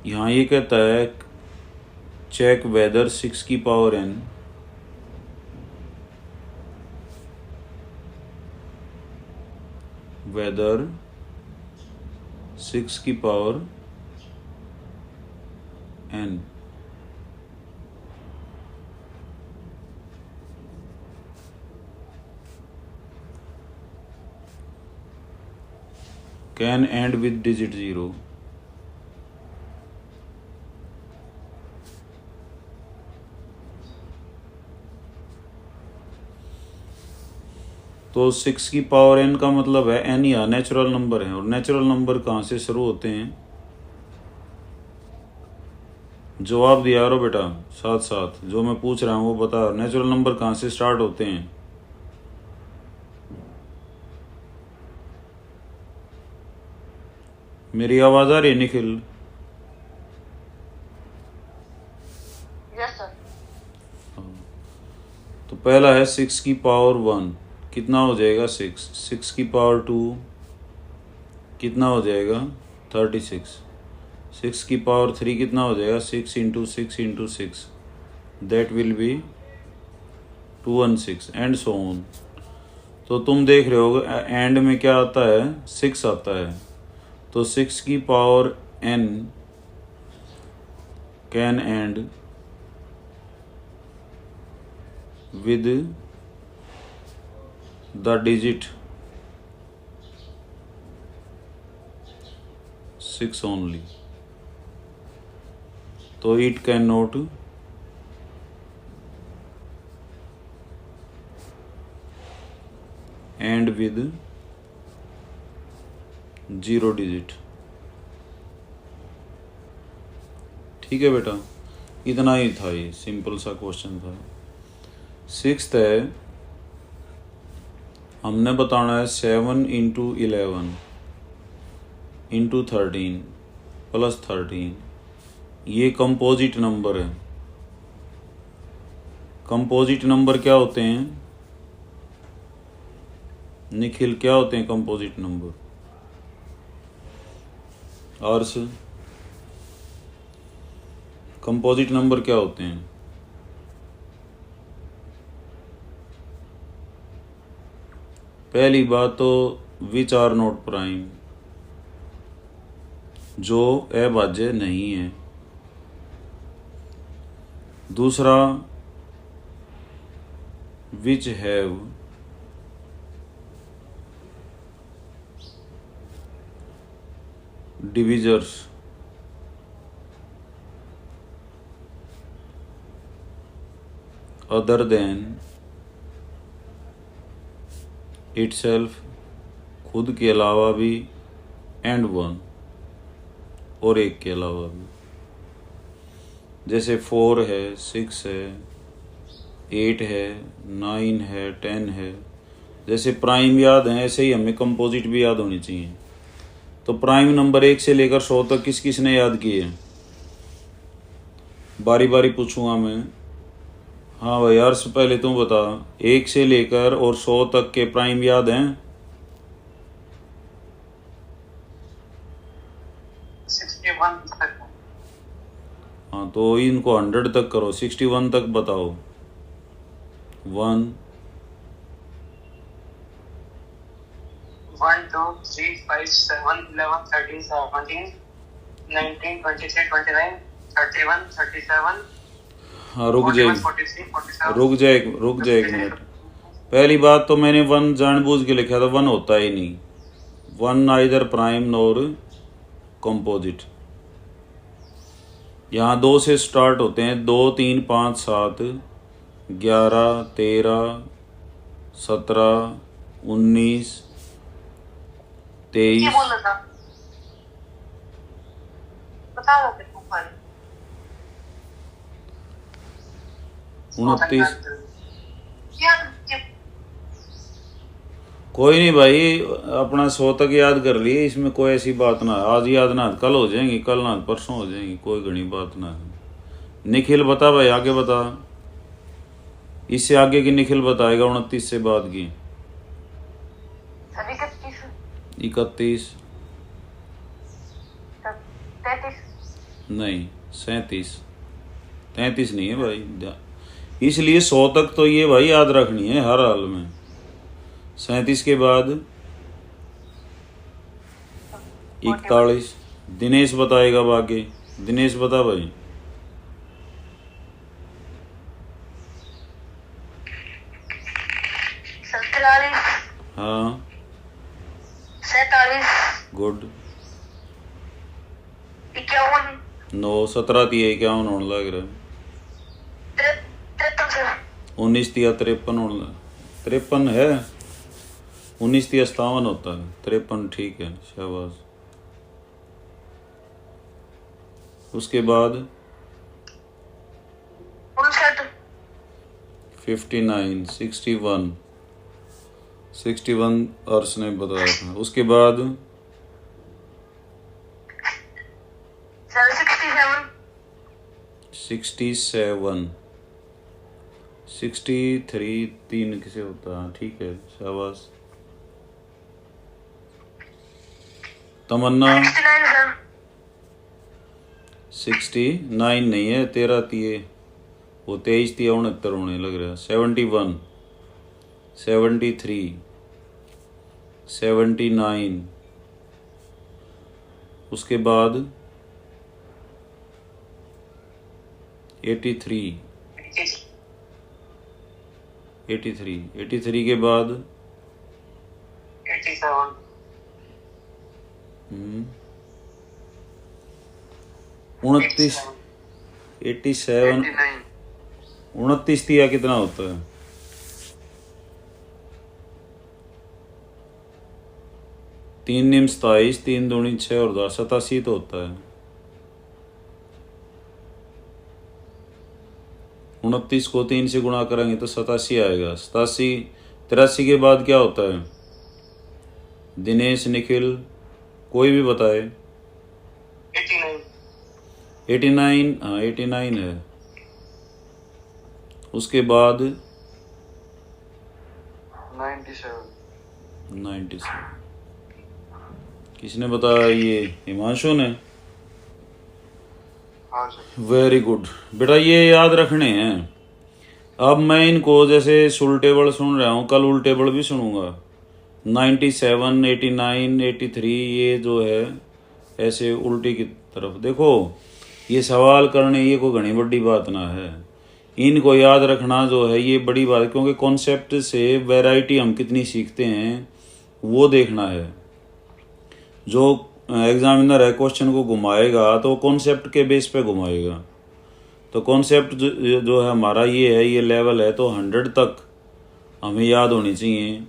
यहाँ ये कहता है चेक वेदर 6 की पावर n वेदर 6 की power n can end with digit 0। तो 6 की पावर n का मतलब है n या नेचुरल नंबर है, और नेचुरल नंबर कहाँ से शुरू होते हैं? जवाब दिया करो बेटा, साथ साथ जो मैं पूछ रहा हूँ वो बता। नेचुरल नंबर कहाँ से स्टार्ट होते हैं? मेरी आवाज आ रही है निखिल? Yes sir. तो पहला है 6 की पावर 1, कितना हो जाएगा 6। 6 की पावर 2 कितना हो जाएगा 36। 6 की पावर 3 कितना हो जाएगा 6 into 6 into 6, that will be 216 and so on. तो तुम देख रहे हो एंड में क्या आता है 6 आता है। तो 6 की power n can end with the digit 6 only. तो it can not end with 0 digit. ठीक है बेटा, इतना ही था, ये सिंपल सा क्वेश्चन था। 6th है, हमने बताना है 7 इंटू 11 इंटू 13 प्लस 13, ये कंपोजिट नंबर है। कंपोजिट नंबर क्या होते हैं निखिल, क्या होते हैं कंपोजिट नंबर? आर्स, कंपोजिट नंबर क्या होते हैं? पहली बात तो विच आर नॉट प्राइम, जो अभाज्य नहीं है। दूसरा which have divisors other than itself, खुद के अलावा भी, एंड 1, और एक के अलावा भी। जैसे 4 है, 6 है, 8 है, 9 है, 10 है। जैसे प्राइम याद है ऐसे ही हमें कंपोजिट भी याद होनी चाहिए। तो प्राइम नंबर 1 से लेकर 100 तक किस किस ने याद किए? बारी बारी पूछूंगा मैं। हाँ भाई यार, से पहले तुम बता, 1 से लेकर और 100 तक के प्राइम याद हैं? 61 तक। हाँ, तो इनको 100 तक करो, 61 तक बताओ। 1 1 2 3 5 7 11 13 17 19 23 29 31 37। हाँ, रुक जाए 43 47। रुक जाए एक मिनट। पहली बात तो मैंने 1 जानबूझ के लिखा था, 1 होता ही नहीं। 1 नाइदर प्राइम नॉर कंपोजिट। यहाँ 2 से स्टार्ट होते हैं, 2 3 5 7 11 13 17 19 23 बोला था बता दो 29। कोई नहीं भाई, अपना 100 तक याद कर लिए, इसमें कोई ऐसी बात ना है। आज याद ना, कल हो जाएंगी, कल ना परसों हो जाएंगी, कोई घनी बात ना है। निखिल बता भाई, आगे बता। इससे आगे की निखिल बताएगा 29 से बाद की। 31 33 नहीं 37, 33 नहीं है भाई। इसलिए 100 तक तो ये भाई याद रखनी है हर हाल में। 37 के बाद 41। दिनेश बताएगा बाकी। दिनेश बता भाई। 47, हाँ 47, गुड। 51, 9 17 दिए 51 होने लग रहा है। 53 सर। 19 दिया 53 होने लग। 53 है। 19 दिया 57 होता है। 53 ठीक है, शाबाश। उसके बाद 59, 61, 61 अर्श ने बताया था। उसके बाद 67, 63 3 किसे होता है, ठीक है, शाबाश। तमन्ना 69 नहीं है, 13 दिए, वो 23 दिया 69 होने लग रहा है। 71, 73, 79, उसके बाद 83, 83 के बाद 87, 29, 87, 29 दिया कितना होता है? 3 निम 27, 3 दूनी 6 और 10 87 तो होता है। 29 को 3 से गुणा करेंगे तो 87 आएगा। 87, 83 के बाद क्या होता है? दिनेश, निखिल, कोई भी बताए। 89, हाँ 89 है। उसके बाद 97। किसने बताया? ये हिमांशु ने। वेरी गुड बेटा, ये याद रखने हैं। अब मैं इनको जैसे सुल टेबल सुन रहा हूँ, कल उल टेबल भी सुनूंगा। 97, 89, 83 ये जो है ऐसे उल्टी की तरफ देखो। ये सवाल करने ये कोई घनी बड़ी बात ना है। इनको याद रखना जो है ये बड़ी बात है, क्योंकि कॉन्सेप्ट से वैरायटी हम कितनी सीखते हैं वो देखना है। जो एग्जामिनर है क्वेश्चन को घुमाएगा तो कॉन्सेप्ट के बेस पे घुमाएगा। तो कॉन्सेप्ट जो है हमारा ये है, ये लेवल है, तो 100 तक हमें याद होनी चाहिए।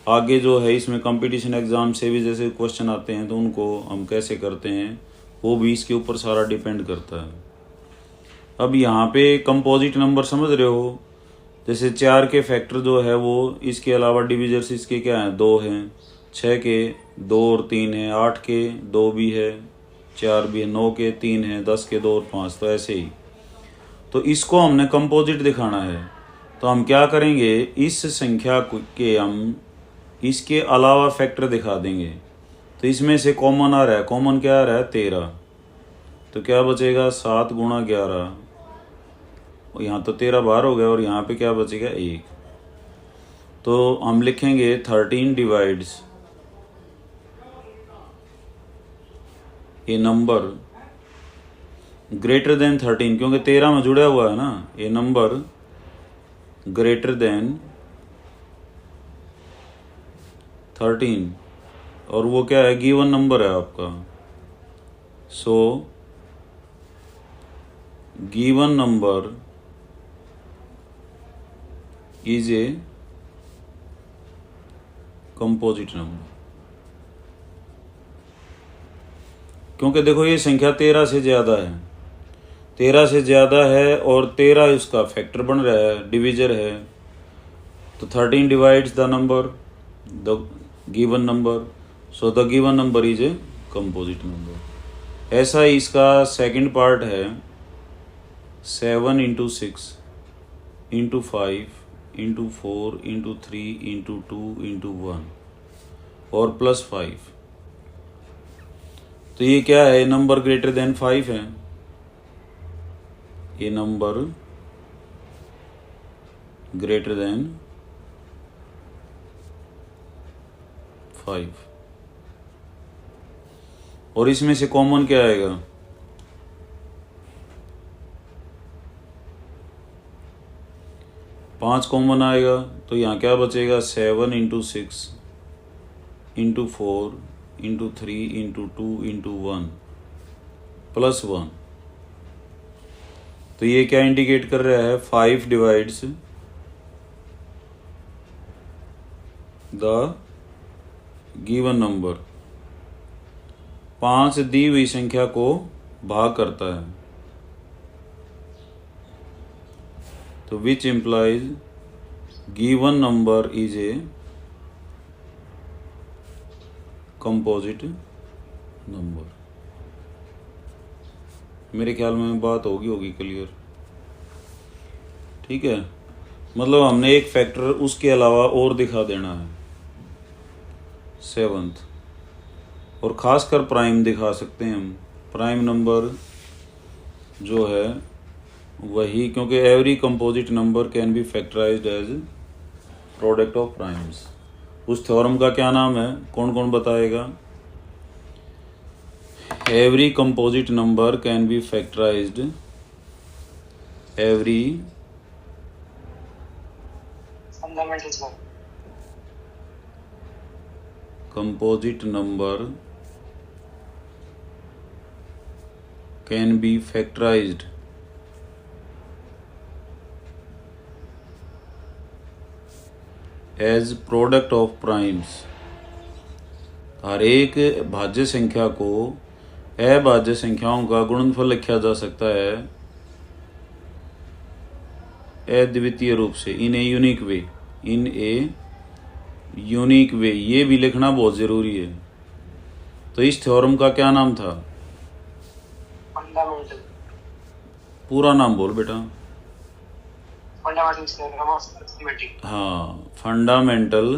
आगे जो है इसमें कंपटीशन एग्ज़ाम से भी जैसे क्वेश्चन आते हैं तो उनको हम कैसे करते हैं वो भी इसके ऊपर सारा डिपेंड करता है। अब यहाँ पे कंपोजिट नंबर समझ रहे हो, जैसे 4 के फैक्टर जो है वो इसके अलावा डिविजर्स इसके क्या हैं? 2 हैं। 6 के 2 और 3 हैं। 8 के 2 भी है, 4 भी है। 9 के 3 हैं, 10 के 2 और 5, तो ऐसे ही। तो इसको हमने कंपोजिट दिखाना है तो हम क्या करेंगे, इस संख्या के हम इसके अलावा फैक्टर दिखा देंगे। तो इसमें से कॉमन आ रहा है, कॉमन क्या आ रहा है? 13। तो क्या बचेगा? 7 गुणा 11, और यहाँ तो 13 बाहर हो गया, और यहाँ पे क्या बचेगा? 1। तो हम लिखेंगे 13 डिवाइड्स ए नंबर ग्रेटर देन 13, क्योंकि 13 में जुड़ा हुआ है ना। ए नंबर ग्रेटर देन 13, और वो क्या है? गिवन नंबर है आपका। So given number is a composite number. क्योंकि देखो ये संख्या 13 से ज़्यादा है, 13 से ज़्यादा है, और 13 उसका फैक्टर बन रहा है, डिविजर है। तो 13 divides the number, the given number, so the given number is a composite number. ऐसा ही इसका सेकंड पार्ट है। 7 × 6 × 5 × 4 × 3 × 2 × 1 और +5। तो ये क्या है? नंबर ग्रेटर देन 5 है। ए नंबर ग्रेटर देन 5। और इसमें से कॉमन क्या आएगा? 5 कॉमन आएगा, तो यहाँ क्या बचेगा? 7 × 6 × 4 × 3 × 2 × 1 + 1। तो ये क्या इंडिकेट कर रहा है? 5 डिवाइड्स द गिवन नंबर। 5 दी हुई संख्या को भाग करता है। तो which implies given number is a composite number. मेरे ख्याल में बात होगी क्लियर। ठीक है, मतलब हमने एक फैक्टर उसके अलावा और दिखा देना है 7th, और खासकर प्राइम दिखा सकते हैं हम। प्राइम नंबर जो है वही, क्योंकि every composite number can be factorized as product of primes. उस थ्योरम का क्या नाम है? कौन कौन बताएगा? Every composite number can be factorized, every composite number can be factorized as product of primes। हर एक भाज्य संख्या को अभाज्य संख्याओं का गुणनफल लिखा जा सकता है अद्वितीय रूप से, इन a unique way. In a unique way, ये भी लिखना बहुत जरूरी है। तो इस थ्योरम का क्या नाम था? फंडामेंटल। पूरा नाम बोल बेटा। Fundamental theorem of arithmetic. हाँ, फंडामेंटल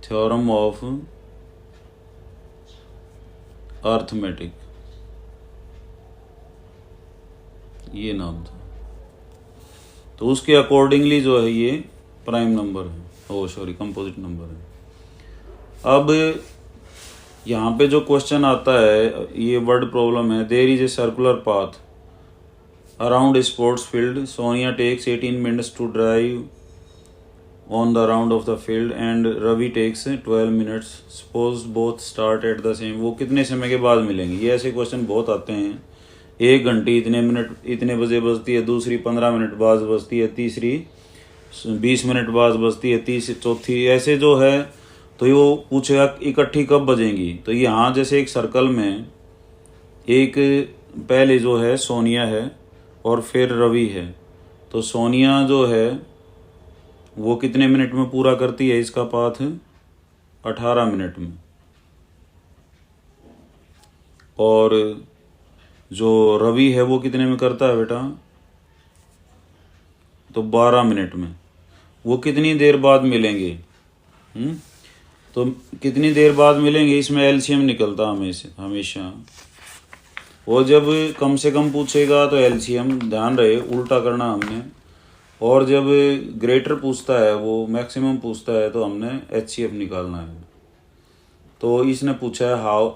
थ्योरम ऑफ अर्थमेटिक, ये नाम था। तो उसके अकॉर्डिंगली जो है ये प्राइम नंबर है, कंपोजिट नंबर है। अब यहाँ पे जो क्वेश्चन आता है, ये वर्ड प्रॉब्लम है। There is a circular path around a sports field. Sonia takes 18 minutes to drive on the round of the field and Ravi takes 12 minutes. Suppose both start at the same. वो कितने समय के बाद मिलेंगे? ये ऐसे क्वेश्चन बहुत आते हैं। 1 घंटे इतने मिनट इतने बजे बजती है, दूसरी 15 मिनट बाद बजती है, तीसरी 20 मिनट बाद बजती है, चौथी ऐसे जो है। तो ये वो पूछेगा इकट्ठी कब बजेंगी। तो यहाँ जैसे एक सर्कल में एक पहले जो है सोनिया है और फिर रवि है। तो सोनिया जो है वो कितने मिनट में पूरा करती है इसका पाथ? 18 मिनट में। और जो रवि है वो कितने में करता है बेटा? तो 12 मिनट में। वो कितनी देर बाद मिलेंगे? तो कितनी देर बाद मिलेंगे, इसमें एलसीएम निकलता हमेशा। वो जब कम से कम पूछेगा तो एलसीएम, ध्यान रहे उल्टा करना हमने। और जब ग्रेटर पूछता है, वो मैक्सिमम पूछता है, तो हमने एचसीएफ निकालना है। तो इसने पूछा है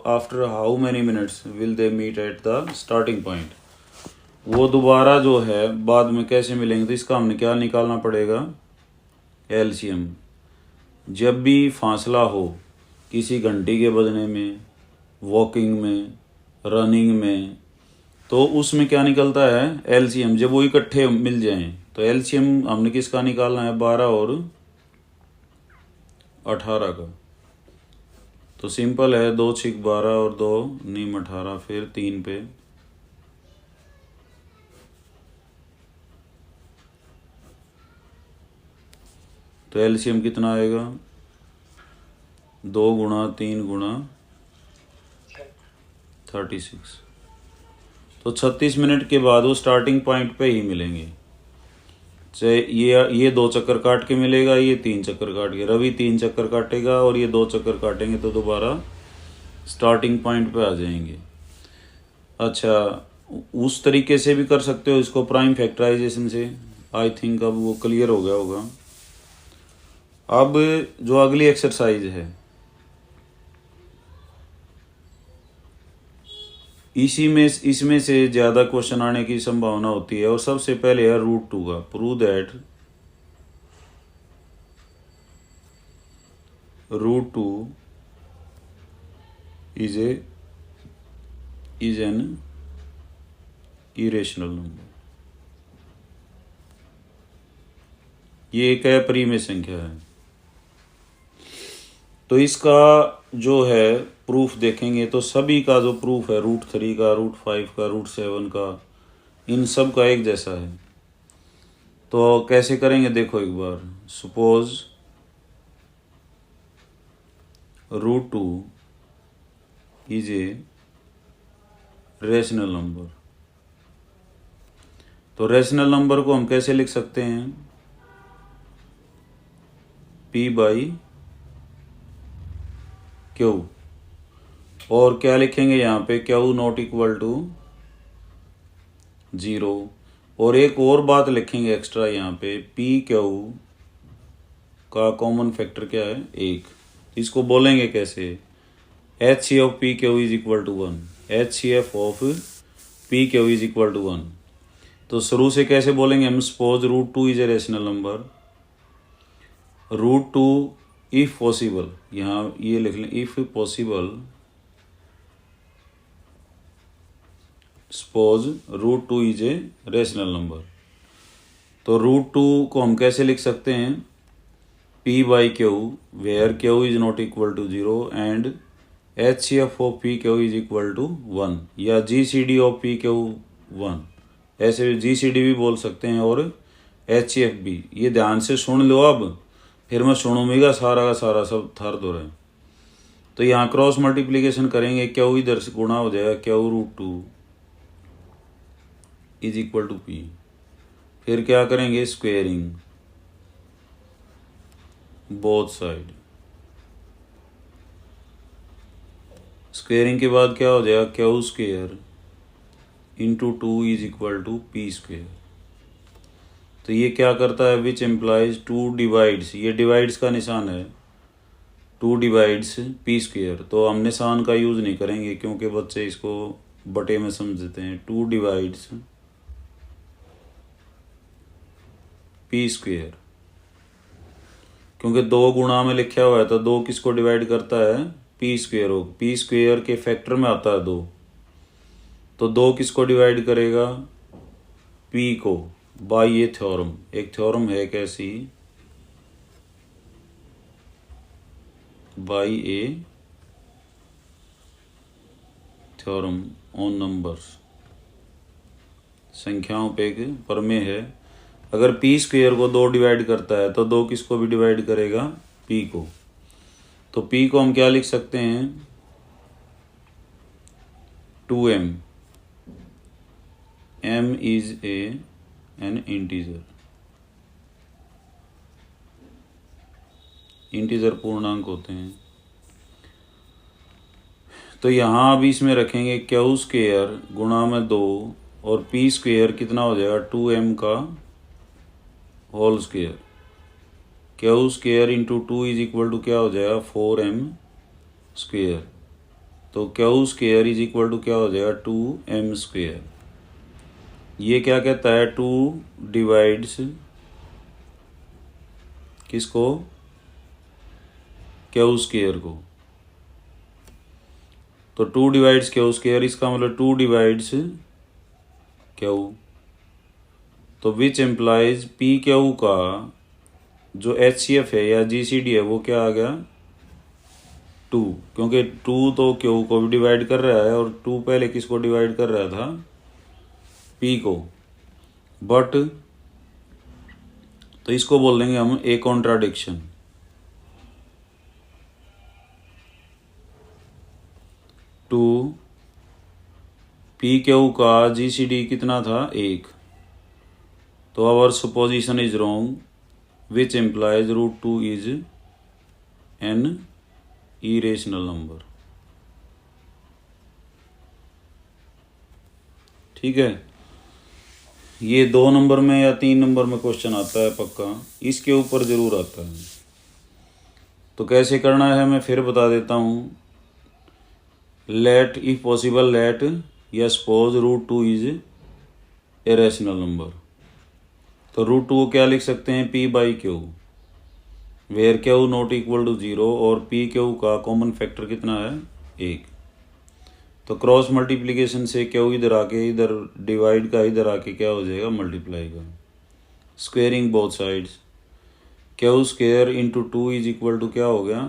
after how many minutes will they meet at the starting point. वो दोबारा जो है बाद में कैसे मिलेंगे? तो इसका हमने क्या निकालना पड़ेगा? एलसीएम। जब भी फासला हो किसी घंटी के बजने में, वॉकिंग में, रनिंग में, तो उसमें क्या निकलता है? एलसीएम। जब वो इकट्ठे मिल जाएं तो एलसीएम हमने किसका निकालना है? 12 और 18 का। तो सिंपल है, 2 × 12 और 2 × 18, फिर 3 पे। तो एलसीएम कितना आएगा? 2 × 3 × 36। तो 36 मिनट के बाद वो स्टार्टिंग पॉइंट पे ही मिलेंगे। चाहे ये 2 चक्कर काट के मिलेगा, ये 3 चक्कर काट के। रवि 3 चक्कर काटेगा और ये 2 चक्कर काटेंगे, तो दोबारा स्टार्टिंग पॉइंट पे आ जाएंगे। अच्छा, उस तरीके से भी कर सकते हो इसको, प्राइम फैक्टराइजेशन से। आई थिंक अब वो क्लियर हो गया होगा। अब जो अगली एक्सरसाइज है, इसमें से ज़्यादा क्वेश्चन आने की संभावना होती है। और सबसे पहले है √2 का। Prove that √2 is an irrational number। ये एक अपरिमेय संख्या है। तो इसका जो है प्रूफ देखेंगे तो सभी का जो प्रूफ है, √3 का, √5 का, √7 का, इन सब का एक जैसा है। तो कैसे करेंगे देखो एक बार। Suppose √2 is a rational number. तो रेशनल नंबर को हम कैसे लिख सकते हैं? P/Q। और क्या लिखेंगे यहाँ पे? Q not equal to 0। और एक और बात लिखेंगे एक्स्ट्रा यहाँ पे, PQ का कॉमन फैक्टर क्या है? 1। इसको बोलेंगे कैसे? HCF of PQ is equal to 1। HCF of PQ is equal to 1। तो शुरू से कैसे बोलेंगे हम? Suppose √2 is a rational number. √2 if possible, यहाँ ये लिख लें, if possible suppose √2 is a rational number. तो √2 को हम कैसे लिख सकते हैं? P/Q where Q is not equal to 0 and HCF of PQ is equal to 1, या GCD ऑफ PQ 1, ऐसे GCD भी बोल सकते हैं और HCF भी। ये ध्यान से सुन लो, अब फिर मैं सुनूंगा सारा का सारा सब थर दो रहे। तो यहाँ क्रॉस मल्टीप्लीकेशन करेंगे, Q इधर से गुणा हो जाएगा, Q√2 is equal to P। फिर क्या करेंगे? Squaring both side. स्क्वेयरिंग के बाद क्या हो जाएगा? Q² into 2 is equal to P²। तो ये क्या करता है? विच एम्प्लाइज 2 डिवाइड्स, ये डिवाइड्स का निशान है, 2 डिवाइड्स P²। तो हम निशान का यूज नहीं करेंगे क्योंकि बच्चे इसको बटे में समझते हैं। 2 डिवाइड्स P², क्योंकि 2 गुणा में लिखा हुआ है तो 2 किसको डिवाइड करता है? P² हो। P² के फैक्टर में आता है 2, तो 2 किसको डिवाइड करेगा? P को, बाय ये थ्योरम। एक थ्योरम है कैसी? By a theorem on numbers, संख्याओं पे एक प्रमेय है। अगर P² को 2 डिवाइड करता है तो 2 किसको भी डिवाइड करेगा? P को। तो P को हम क्या लिख सकते हैं? 2m। m is an integer पूर्णांक होते हैं। तो यहाँ अब इसमें रखेंगे Q² गुणा में 2 और P² कितना हो जाएगा? 2m का whole square. Q² into 2 is equal to क्या हो जाएगा? 4m²। तो Q² इज इक्वल टू क्या हो जाएगा? 2m²। ये क्या कहता है? 2 डिवाइड्स किसको? Q² को। तो 2 डिवाइड्स Q², इसका मतलब 2 डिवाइड्स Q। तो विच एम्प्लाइज PQ का जो HCF है या GCD है वो क्या आ गया? 2, क्योंकि 2 तो Q को भी डिवाइड कर रहा है और 2 पहले किसको डिवाइड कर रहा था? P को। बट तो इसको बोल देंगे हम ए कॉन्ट्राडिक्शन। टू PQ का GCD कितना था? 1। तो our supposition is wrong which implies √2 is an irrational number. ठीक है, ये 2 नंबर में या 3 नंबर में क्वेश्चन आता है पक्का, इसके ऊपर ज़रूर आता है। तो कैसे करना है मैं फिर बता देता हूँ। लेट इफ पॉसिबल लेट या suppose √2 is a rational number. तो √2 को क्या लिख सकते हैं, p/q, where Q not equal to 0 और p/q का कॉमन फैक्टर कितना है, 1। तो क्रॉस मल्टीप्लिकेशन से क्यू इधर आके इधर डिवाइड का इधर आके क्या हो जाएगा, मल्टीप्लाई का। Squaring both sides, Q square into 2 is equal to क्या हो गया,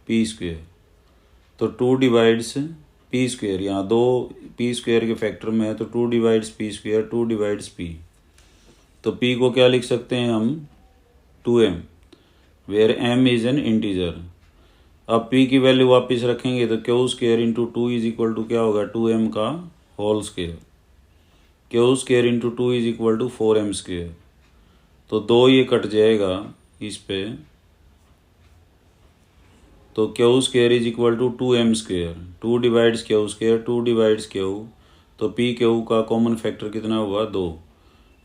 p स्क्वेयर। तो 2 डिवाइड्स p स्क्वेयर, यहाँ 2 p स्क्वेयर के फैक्टर में है तो 2 divides p square, 2 divides p। तो p को क्या लिख सकते हैं हम, 2m, where m is an integer. अब p की वैल्यू वापस रखेंगे तो q square into 2 is equal to क्या होगा, 2m का whole square. Q square into 2 is equal to 4m square. तो 2 ये कट जाएगा इस पे, तो q square is equal to 2m square, 2 divides q square, 2 divides q. तो पी क्यू का कॉमन फैक्टर कितना हुआ, 2,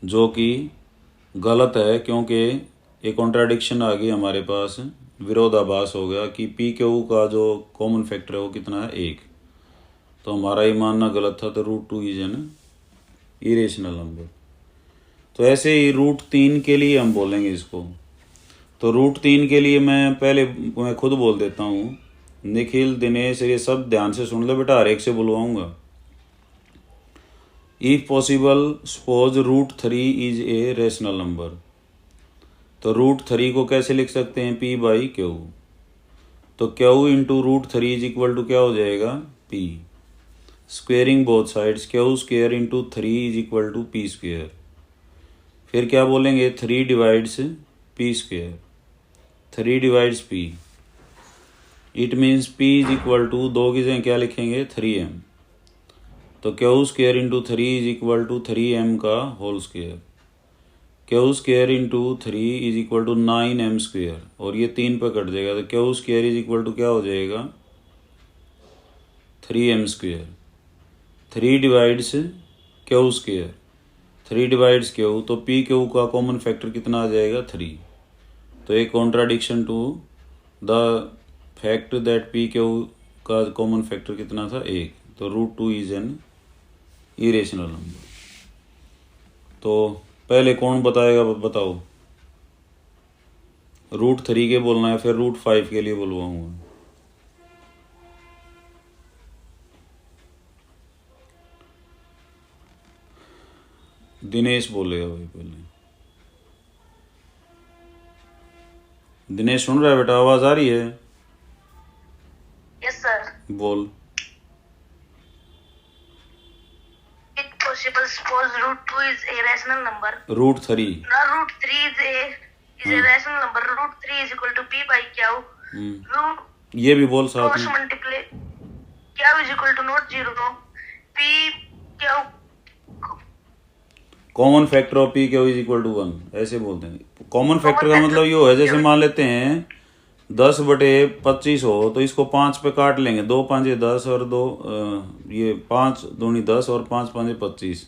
जो कि गलत है क्योंकि एक कॉन्ट्राडिक्शन आ गई हमारे पास, विरोधाभास हो गया कि पी क्यू का जो कॉमन फैक्टर है वो कितना है, 1। तो हमारा ये मानना गलत था। तो √2 इज एन इरेशनल नंबर। तो ऐसे ही √3 के लिए हम बोलेंगे इसको। तो √3 के लिए मैं खुद बोल देता हूँ। निखिल, दिनेश, ये सब ध्यान से सुन लो बेटा, हर एक से बुलवाऊंगा। If possible suppose √3 is a rational number. तो √3 को कैसे लिख सकते हैं, p/q। तो q into √3 is equal to क्या हो जाएगा, p। Squaring both sides, q square into 3 is equal to p square. फिर क्या बोलेंगे, 3 divides p square, 3 divides p। It means p is equal to 2 की जगह क्या लिखेंगे, 3m। तो q square into 3 is equal to 3m का whole square. Q square into 3 is equal to 9m square, और ये 3 पे कट जाएगा तो q square is equal to क्या हो जाएगा, 3m square. 3 divides q square, 3 divides q, तो पी क्यू का कॉमन फैक्टर कितना आ जाएगा, 3। तो एक contradiction to the fact that p q का कॉमन फैक्टर कितना था, 1। तो √2 इज एन इरेशनल नंबर। तो पहले कौन बताएगा, बताओ। √3 के बोलना है, फिर √5 के लिए बुलवाऊंगा। दिनेश बोलेगा भाई पहले। दिनेश सुन रहा है बेटा, आवाज आ रही है? Yes sir. बोल। Possible suppose √2 is a rational number. √3. Now √3 is a rational number. √3 is equal to p/q. ये भी बोल साथ Cross में। multiply q is equal to not 0. p q common factor of p q is equal to 1, ऐसे बोलते हैं। Common factor का मतलब ये है, जैसे मान लेते हैं 10/25 हो तो इसको 5 पे काट लेंगे, 2 5 10 और 2 ये 5 दूनी 10 और 5 5 25।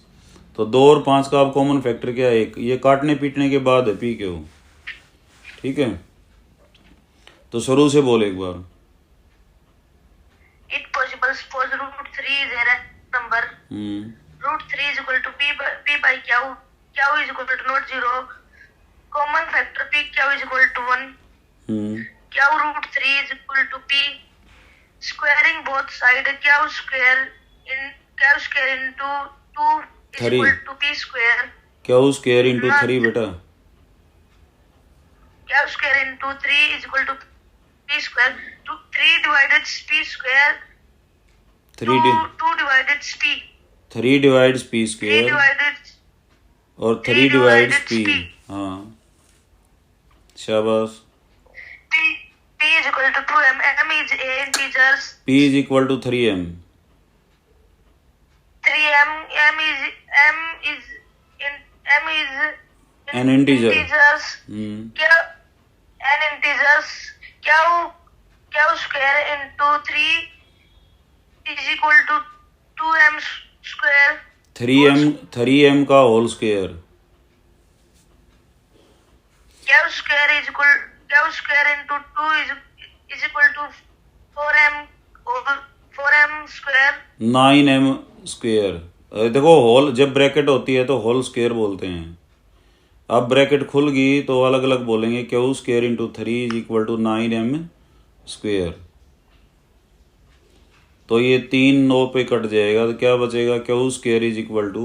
तो 2 और 5 का अब कॉमन फैक्टर क्या है, 1। ये काटने पीटने के बाद है पी क्यू, ठीक है। तो शुरू से बोल एक बार। It possible suppose √3 is a rational number. √3 is equal to p/q. q is equal to not 0. Common factor p/q is equal to 1. q √3 is equal to p. Squaring both sides, q square into 2 is 3 equal to p square. q square into 3 बेटा। q square into 3 is equal to p square. 3 divided p square. 2 divided p. 3 divides p 3 square divided और 3 divides p। हाँ शाबाश। p is equal to 2m. m is a integers. p is equal to 3m। 3m. m is An integer. integers. क्या n integers. q square into 3 is equal to 2m square. 3m का whole square. क्या square into 2 is equal to 4m square. 9m square. देखो whole जब bracket होती है तो whole square बोलते हैं। अब ब्रैकेट खुल गई तो अलग अलग बोलेंगे। Q square into 3 is equal to 9m square. तो ये 3 9 पे कट जाएगा तो क्या बचेगा? Q square is equal to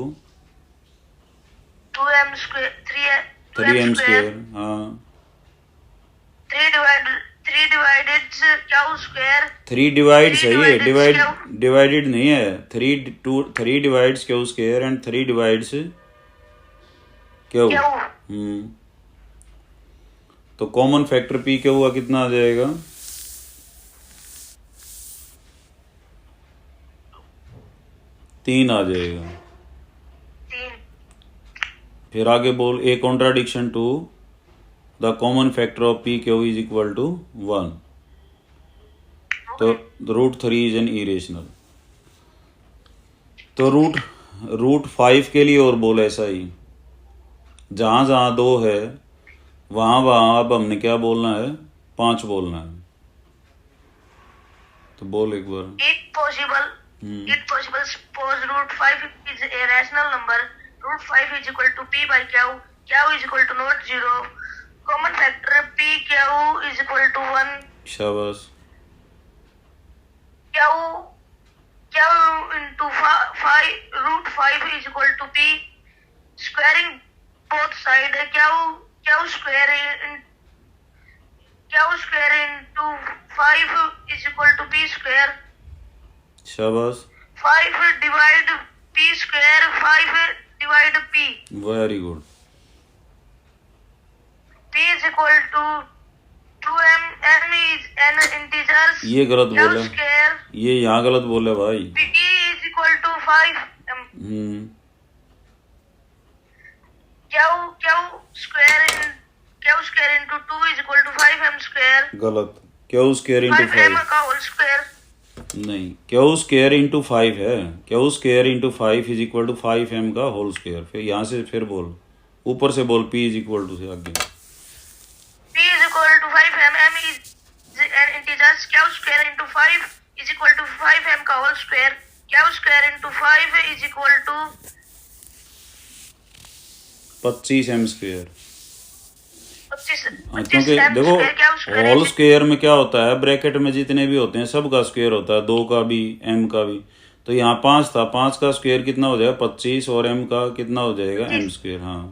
2m square 3m square. हाँ 3 डिवाइडेड क्यू स्क्वायर। 3 डिवाइड सही है, डिवाइडेड नहीं है। 3 divides q square and 3 divides q. तो कॉमन फैक्टर पी क्यू का कितना आ जाएगा? 3 आ जाएगा। फिर आगे बोल, a contradiction to the common factor of p q is equal to 1। तो √3 इज एन इरेशनल। तो रूट 5 के लिए और बोल ऐसा ही, जहां जहां 2 है वहां अब हमने क्या बोलना है? 5 बोलना है। तो बोल एक बार। It possible suppose √5 is a rational number. √5 is equal to p by q. Q is equal to not 0. Common factor p q is equal to 1. शाबाश। Q into 5 √5 is equal to p. Squaring both sides. Q square into 5 is equal to p square. शाबाश। 5 divide p square. 5 divide p. Very good. p is equal to 2m. m is an integer. ये गलत q बोला, square. ये यहाँ गलत बोला भाई। p is equal to 5m. q square into 2 is equal to 5m square. गलत। Q square into 5m 5 का होल स्क्वायर। नहीं, क्यू स्क्वायर इंटू 5 है। Q square into 5 is equal to 5m का होल स्क्वायर। फिर यहाँ से फिर बोल, ऊपर से बोल, p इज इक्वल टू से आगे। p is equal to 5m. m is an integer. q square into 5 is equal to 5m का whole square. q square into 5 is equal to 25m square. 25 क्योंकि देखो होल स्क्वायर में क्या होता है, bracket में जितने भी होते हैं सब का स्क्वायर होता है, 2 का भी m का भी। तो यहाँ 5 था, 5 का स्क्वायर कितना हो जाएगा? 25 और m का कितना हो जाएगा? m square. हाँ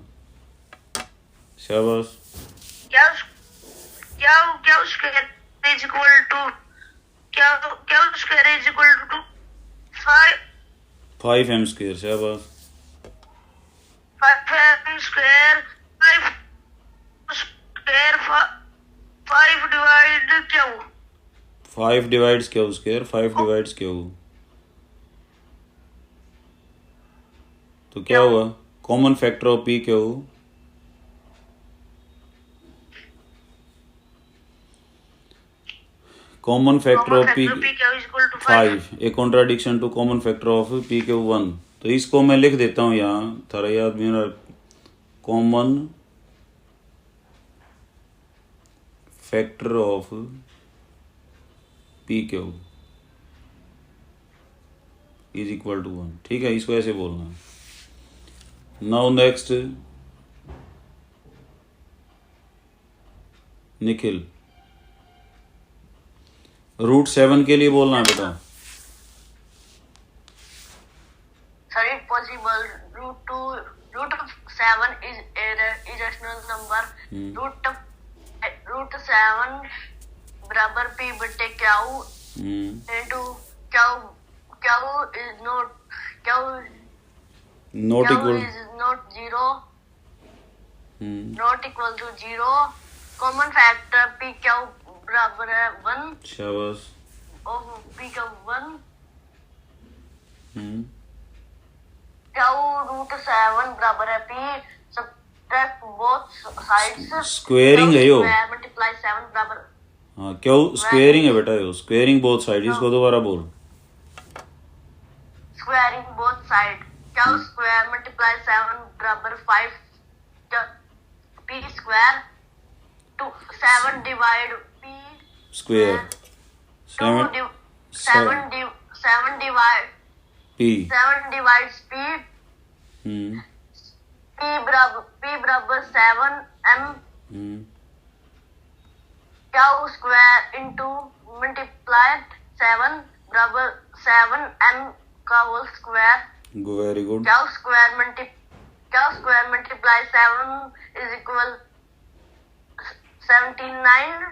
शाबाश। q square is equal to 5m square. शाबाश। 5m square 5 square 5 divide q. 5 divides q square. 5 divides q. तो क्या हुआ? Common factor of p q. Common factor of p 5। A contradiction to common factor of p q 1। तो इसको मैं लिख देता हूँ यहाँ, थोड़ा याद मेरा। Common factor of p q is equal to 1। ठीक है, इसको ऐसे बोलना है। नाउ नेक्स्ट निखिल, √7 के लिए बोलना है बेटा। Sorry, possible √7 is a irrational number. √7 बराबर p बटे q into q is not zero. Not equal to 0. Common factor p q बराबर है 1. शाबाश। of p q 1. q √7 बराबर है p. Subtract both sides. Squaring है यो। Multiply 7 बराबर। हाँ, क्यों स्क्वेयरिंग है बेटा यो? Squaring both side. इसको दोबारा बोल। Squaring both sides. क्या स्क्वायर मल्टीप्लाई 7 बराबर 5 P square 7 divide P square 7 divide P 7 divides P P बराबर 7 एम क्या स्क्वायर इंटू मल्टीप्लाइड 7 बराबर 7 एम का होल स्क्वायर। Very good. क्या square multiply 7 is equal 79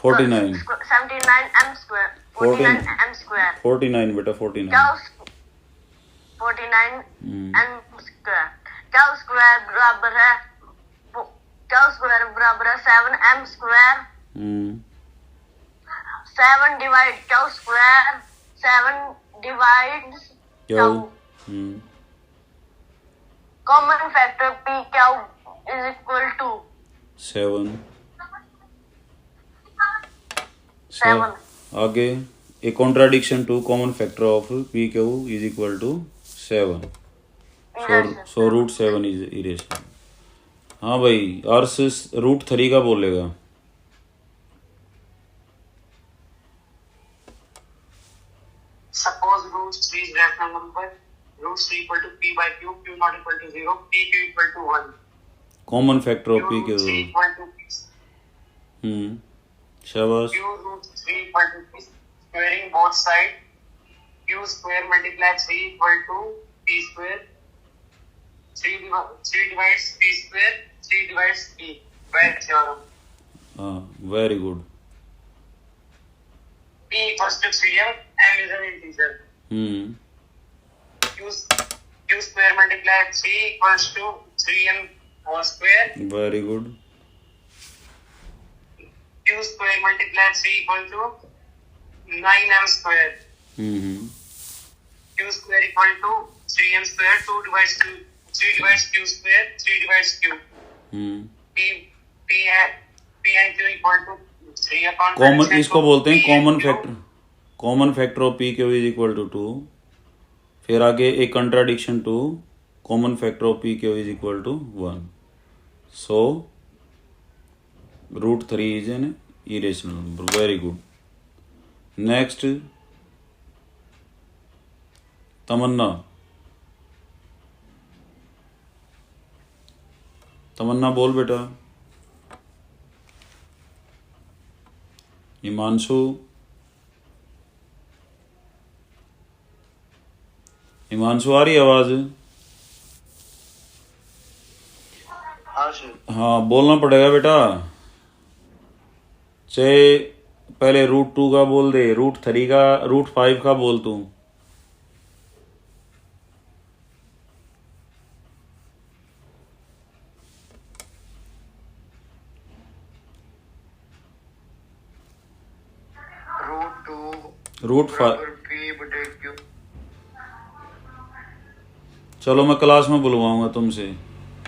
49 m square 49 m square 49 बेटा 49 क्या 49 m square क्या square बराबर है 7 एम स्क्वायर 7 डिवाइड क्या स्क्वायर 7 डिवाइड क्या कॉमन फैक्टर पी क्या इज इक्वल टू 7 आगे a contradiction to common factor of p q is equal to 7 so root 7 is irrational. हाँ भाई अर्स रूट 3 का बोलेगा। Suppose root 3 is rational number, root 3 equal to p by q, q not equal to 0, p q equal to 1. Common factor of p Q. 3 equal to p. शाबाश। q root 3 equal to p, squaring both sides, q square multiply 3 equal to p square. 3 divides p square, 3 divides p. Where theorem? Very good. p equals to 3m, m is an integer. q square multiply 3 equals to 3m whole square. Very good. q square multiply 3 equal to 9m square. q square equal to 3m square. 2 divides 2. 3 divides q square. 3 divides q. p and q equal to 3 upon common इसको बोलते हैं common factor. Common factor of p q is equal to 2। फिर आगे एक contradiction to common factor of p q is equal to 1। So root 3 is an irrational number. Very good. Next Tamanna. Tamanna बोल बेटा। हिमांशु। हिमांशु आ रही आवाज? हाँ बोलना पड़ेगा बेटा। चाहे पहले रूट 2 का बोल दे, रूट 3 का, रूट 5 का बोल तू। रूट 5। चलो मैं क्लास में बुलवाऊंगा तुमसे,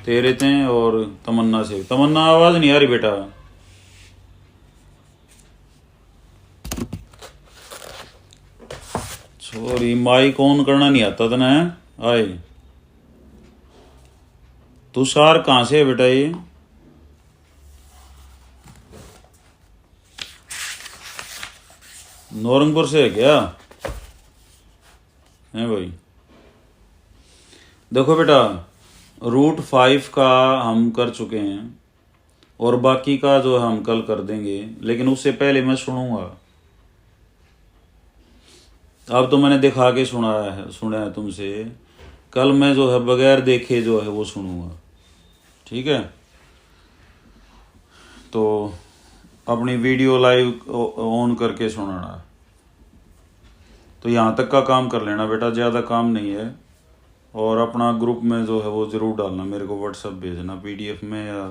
तेरे से और तमन्ना से। तमन्ना आवाज नहीं आ रही बेटा। सॉरी माइक ऑन करना नहीं आता था ना। आए तुषार कहाँ से है बेटा? ये नौरंगपुर से है क्या? है भाई। देखो बेटा रूट 5 का हम कर चुके हैं और बाकी का जो हम कल कर देंगे, लेकिन उससे पहले मैं सुनूंगा। अब तो मैंने दिखा के सुना है तुमसे। कल मैं जो है बगैर देखे जो है वो सुनूंगा। ठीक है, तो अपनी वीडियो लाइव ऑन करके सुनाना। तो यहाँ तक का काम कर लेना बेटा, ज़्यादा काम नहीं है। और अपना ग्रुप में जो है वो ज़रूर डालना, मेरे को व्हाट्सएप भेजना PDF में या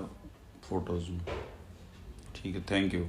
फोटोज़ में। ठीक है, थैंक यू।